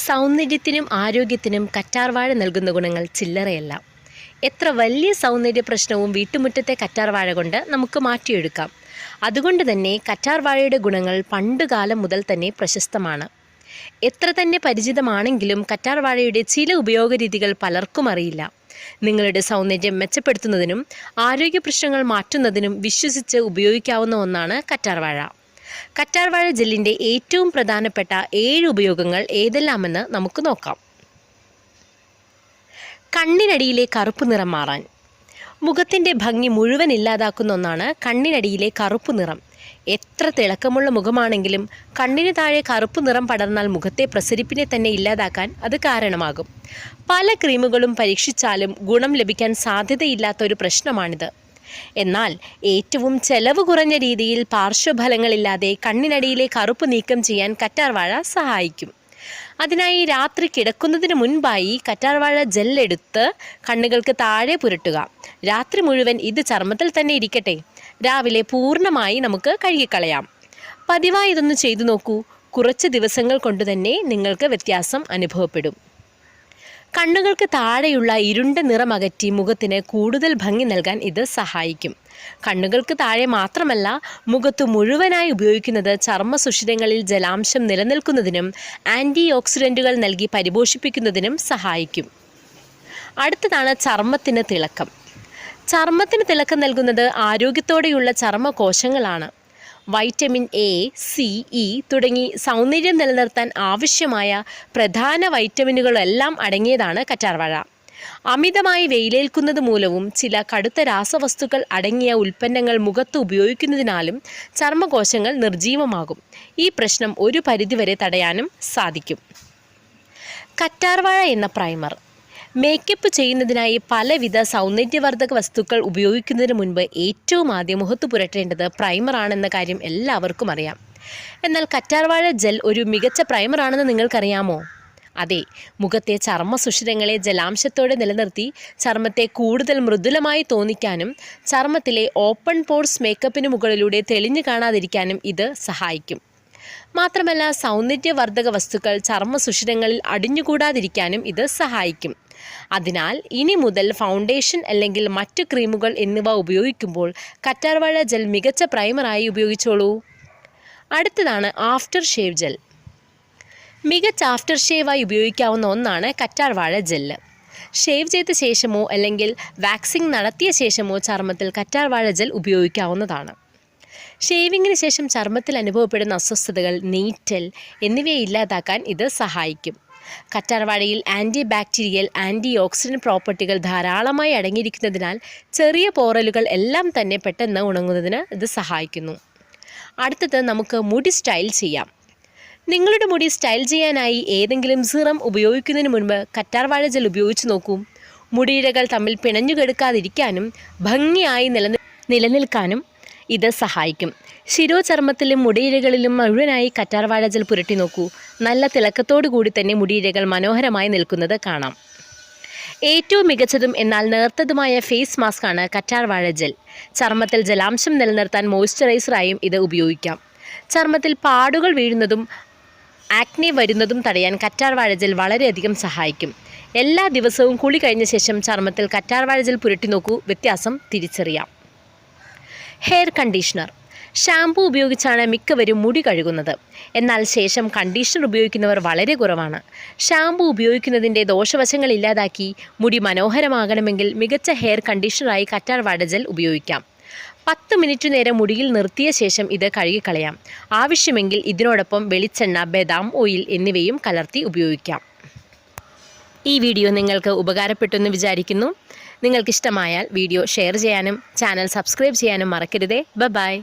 സൗന്ദര്യത്തിനും ആരോഗ്യത്തിനും കറ്റാർവാഴ നൽകുന്ന ഗുണങ്ങൾ ചില്ലറയല്ല. എത്ര വലിയ സൗന്ദര്യ പ്രശ്നവും വീട്ടുമുറ്റത്തെ കറ്റാർവാഴ കൊണ്ട് നമുക്ക് മാറ്റിയെടുക്കാം. അതുകൊണ്ട് തന്നെ കറ്റാർവാഴയുടെ ഗുണങ്ങൾ പണ്ടുകാലം മുതൽ തന്നെ പ്രശസ്തമാണ്. എത്ര തന്നെ പരിചിതമാണെങ്കിലും കറ്റാർവാഴയുടെ ചില ഉപയോഗരീതികൾ പലർക്കും അറിയില്ല. നിങ്ങളുടെ സൗന്ദര്യം മെച്ചപ്പെടുത്തുന്നതിനും ആരോഗ്യ പ്രശ്നങ്ങൾ മാറ്റുന്നതിനും വിശ്വസിച്ച് ഉപയോഗിക്കാവുന്ന ഒന്നാണ് കറ്റാർവാഴ. കറ്റാർവാഴ ജെല്ലിൻ്റെ ഏറ്റവും പ്രധാനപ്പെട്ട 7 ഉപയോഗങ്ങൾ ഏതെല്ലാമെന്ന് നമുക്ക് നോക്കാം. കണ്ണിനടിയിലെ കറുപ്പ് നിറം മാറാൻ. മുഖത്തിൻ്റെ ഭംഗി മുഴുവൻ ഇല്ലാതാക്കുന്ന ഒന്നാണ് കണ്ണിനടിയിലെ കറുപ്പ് നിറം. എത്ര തിളക്കമുള്ള മുഖമാണെങ്കിലും കണ്ണിന് താഴെ കറുപ്പ് നിറം പടർന്നാൽ മുഖത്തെ പ്രസരിപ്പിനെ തന്നെ ഇല്ലാതാക്കാൻ അത് കാരണമാകും. പല ക്രീമുകളും പരീക്ഷിച്ചാലും ഗുണം ലഭിക്കാൻ സാധ്യതയില്ലാത്ത ഒരു പ്രശ്നമാണിത്. എന്നാൽ ഏറ്റവും ചെലവ് കുറഞ്ഞ രീതിയിൽ പാർശ്വഫലങ്ങളില്ലാതെ കണ്ണിനടിയിലെ കറുപ്പ് നീക്കം ചെയ്യാൻ കറ്റാർവാഴ സഹായിക്കും. അതിനായി രാത്രി കിടക്കുന്നതിന് മുൻപായി കറ്റാർവാഴ ജെല്ലെടുത്ത് കണ്ണുകൾക്ക് താഴെ പുരട്ടുക. രാത്രി മുഴുവൻ ഇത് ചർമ്മത്തിൽ തന്നെ ഇരിക്കട്ടെ. രാവിലെ പൂർണ്ണമായി നമുക്ക് കഴുകിക്കളയാം. പതിവായി ഇതൊന്ന് ചെയ്തു നോക്കൂ. കുറച്ച് ദിവസങ്ങൾ കൊണ്ട് തന്നെ നിങ്ങൾക്ക് വ്യത്യാസം അനുഭവപ്പെടും. കണ്ണുകൾക്ക് താഴെയുള്ള ഇരുണ്ട നിറം അകറ്റി മുഖത്തിന് കൂടുതൽ ഭംഗി നൽകാൻ ഇത് സഹായിക്കും. കണ്ണുകൾക്ക് താഴെ മാത്രമല്ല, മുഖത്ത് മുഴുവനായി ഉപയോഗിക്കുന്നത് ചർമ്മസുഷിരങ്ങളിൽ ജലാംശം നിലനിൽക്കുന്നതിനും ആൻറ്റി ഓക്സിഡൻറ്റുകൾ നൽകി പരിപോഷിപ്പിക്കുന്നതിനും സഹായിക്കും. അടുത്തതാണ് ചർമ്മത്തിന് തിളക്കം. ചർമ്മത്തിന് തിളക്കം നൽകുന്നത് ആരോഗ്യത്തോടെയുള്ള ചർമ്മകോശങ്ങളാണ്. വൈറ്റമിൻ എ, സി, ഇ തുടങ്ങി സൗന്ദര്യം നിലനിർത്താൻ ആവശ്യമായ പ്രധാന വൈറ്റമിനുകളെല്ലാം അടങ്ങിയതാണ് കറ്റാർവാഴ. അമിതമായി വെയിലേൽക്കുന്നത് മൂലവും ചില കടുത്ത രാസവസ്തുക്കൾ അടങ്ങിയ ഉൽപ്പന്നങ്ങൾ മുഖത്ത് ഉപയോഗിക്കുന്നതിനാലും ചർമ്മകോശങ്ങൾ നിർജീവമാകും. ഈ പ്രശ്നം ഒരു പരിധിവരെ തടയാനും സാധിക്കും. കറ്റാർവാഴ എന്ന പ്രൈമർ. മേക്കപ്പ് ചെയ്യുന്നതിനായി പലവിധ സൗന്ദര്യവർദ്ധക വസ്തുക്കൾ ഉപയോഗിക്കുന്നതിന് മുൻപ് ഏറ്റവും ആദ്യം മുഖത്ത് പുരട്ടേണ്ടത് പ്രൈമറാണെന്ന കാര്യം എല്ലാവർക്കും അറിയാം. എന്നാൽ കറ്റാർവാഴ ജെൽ ഒരു മികച്ച പ്രൈമറാണെന്ന് നിങ്ങൾക്കറിയാമോ? അതെ, മുഖത്തെ ചർമ്മസുഷിരങ്ങളെ ജലാംശത്തോടെ നിലനിർത്തി ചർമ്മത്തെ കൂടുതൽ മൃദുലമായി തോന്നിക്കാനും ചർമ്മത്തിലെ ഓപ്പൺ പോർസ് മേക്കപ്പിന് മുകളിലൂടെ തെളിഞ്ഞു കാണാതിരിക്കാനും ഇത് സഹായിക്കും. മാത്രമല്ല, സൗന്ദര്യവർദ്ധക വസ്തുക്കൾ ചർമ്മസുഷിരങ്ങളിൽ അടിഞ്ഞുകൂടാതിരിക്കാനും ഇത് സഹായിക്കും. അതിനാൽ ഇനി മുതൽ ഫൗണ്ടേഷൻ അല്ലെങ്കിൽ മറ്റു ക്രീമുകൾ എന്നിവ ഉപയോഗിക്കുമ്പോൾ കറ്റാർവാഴ ജെൽ മികച്ച പ്രൈമറായി ഉപയോഗിച്ചോളൂ. അടുത്തതാണ് ആഫ്റ്റർ ഷേവ് ജെൽ. മികച്ച ആഫ്റ്റർ ഷേവായി ഉപയോഗിക്കാവുന്ന ഒന്നാണ് കറ്റാർവാഴ ജെല്ല്. ഷേവ് ചെയ്ത ശേഷമോ അല്ലെങ്കിൽ വാക്സിംഗ് നടത്തിയ ശേഷമോ ചർമ്മത്തിൽ കറ്റാർവാഴ ജെൽ ഉപയോഗിക്കാവുന്നതാണ്. ഷേവിങ്ങിന് ശേഷം ചർമ്മത്തിൽ അനുഭവപ്പെടുന്ന അസ്വസ്ഥതകൾ, നീറ്റൽ എന്നിവയെ ഇല്ലാതാക്കാൻ ഇത് സഹായിക്കും. കറ്റാർവാഴയിൽ ആൻറ്റി ബാക്ടീരിയൽ, ആൻറ്റി ഓക്സിഡൻറ്റ് പ്രോപ്പർട്ടികൾ ധാരാളമായി അടങ്ങിയിരിക്കുന്നതിനാൽ ചെറിയ പോറലുകൾ എല്ലാം തന്നെ പെട്ടെന്ന് ഉണങ്ങുന്നതിന് ഇത് സഹായിക്കുന്നു. അടുത്തത് നമുക്ക് മുടി സ്റ്റൈൽ ചെയ്യാം. നിങ്ങളുടെ മുടി സ്റ്റൈൽ ചെയ്യാനായി ഏതെങ്കിലും സിറം ഉപയോഗിക്കുന്നതിന് മുൻപ് കറ്റാർവാഴ ജെൽ ഉപയോഗിച്ച് നോക്കൂ. മുടിയിഴകൾ തമ്മിൽ പിണഞ്ഞുകെടുക്കാതിരിക്കാനും ഭംഗിയായി നിലനിൽക്കാനും ഇത് സഹായിക്കും. ശിരോചർമ്മത്തിലും മുടിയിഴകളിലും മുഴുവനായി കറ്റാർവാഴ ജെൽ പുരട്ടി നോക്കൂ. നല്ല തിളക്കത്തോടു കൂടി തന്നെ മുടിയിഴകൾ മനോഹരമായി നിൽക്കുന്നത് കാണാം. ഏറ്റവും മികച്ചതും എന്നാൽ നേർത്തതുമായ ഫേസ് മാസ്കാണ് കറ്റാർവാഴ ജെൽ. ചർമ്മത്തിൽ ജലാംശം നിലനിർത്താൻ മോയ്സ്ചറൈസറായും ഇത് ഉപയോഗിക്കാം. ചർമ്മത്തിൽ പാടുകൾ വീഴുന്നതും ആക്നെ വരുന്നതും തടയാൻ കറ്റാർവാഴ ജെൽ വളരെയധികം സഹായിക്കും. എല്ലാ ദിവസവും കുളി കഴിഞ്ഞ ശേഷം ചർമ്മത്തിൽ കറ്റാർവാഴ ജെൽ പുരട്ടി നോക്കൂ. വ്യത്യാസം തിരിച്ചറിയാം. Hair conditioner. ഷാംപൂ ഉപയോഗിച്ചാണ് മിക്കവരും മുടി കഴുകുന്നത്. എന്നാൽ ശേഷം കണ്ടീഷണർ ഉപയോഗിക്കുന്നവർ വളരെ കുറവാണ്. ഷാംപൂ ഉപയോഗിക്കുന്നതിൻ്റെ ദോഷവശങ്ങൾ ഇല്ലാതാക്കി മുടി മനോഹരമാകണമെങ്കിൽ മികച്ച ഹെയർ കണ്ടീഷണറായി കറ്റാർവാഴ ജെൽ ഉപയോഗിക്കാം. 10 മിനിറ്റ് നേരം മുടിയിൽ നിർത്തിയ ശേഷം ഇത് കഴുകിക്കളയാം. ആവശ്യമെങ്കിൽ ഇതിനോടൊപ്പം വെളിച്ചെണ്ണ, ബദാം ഓയിൽ എന്നിവയും കലർത്തി ഉപയോഗിക്കാം. ഈ വീഡിയോ നിങ്ങൾക്ക് ഉപകാരപ്പെട്ടെന്ന് വിചാരിക്കുന്നു. നിങ്ങൾക്കിഷ്ടമായാൽ വീഡിയോ ഷെയർ ചെയ്യാനും ചാനൽ സബ്സ്ക്രൈബ് ചെയ്യാനും മറക്കരുതേ. ബൈ.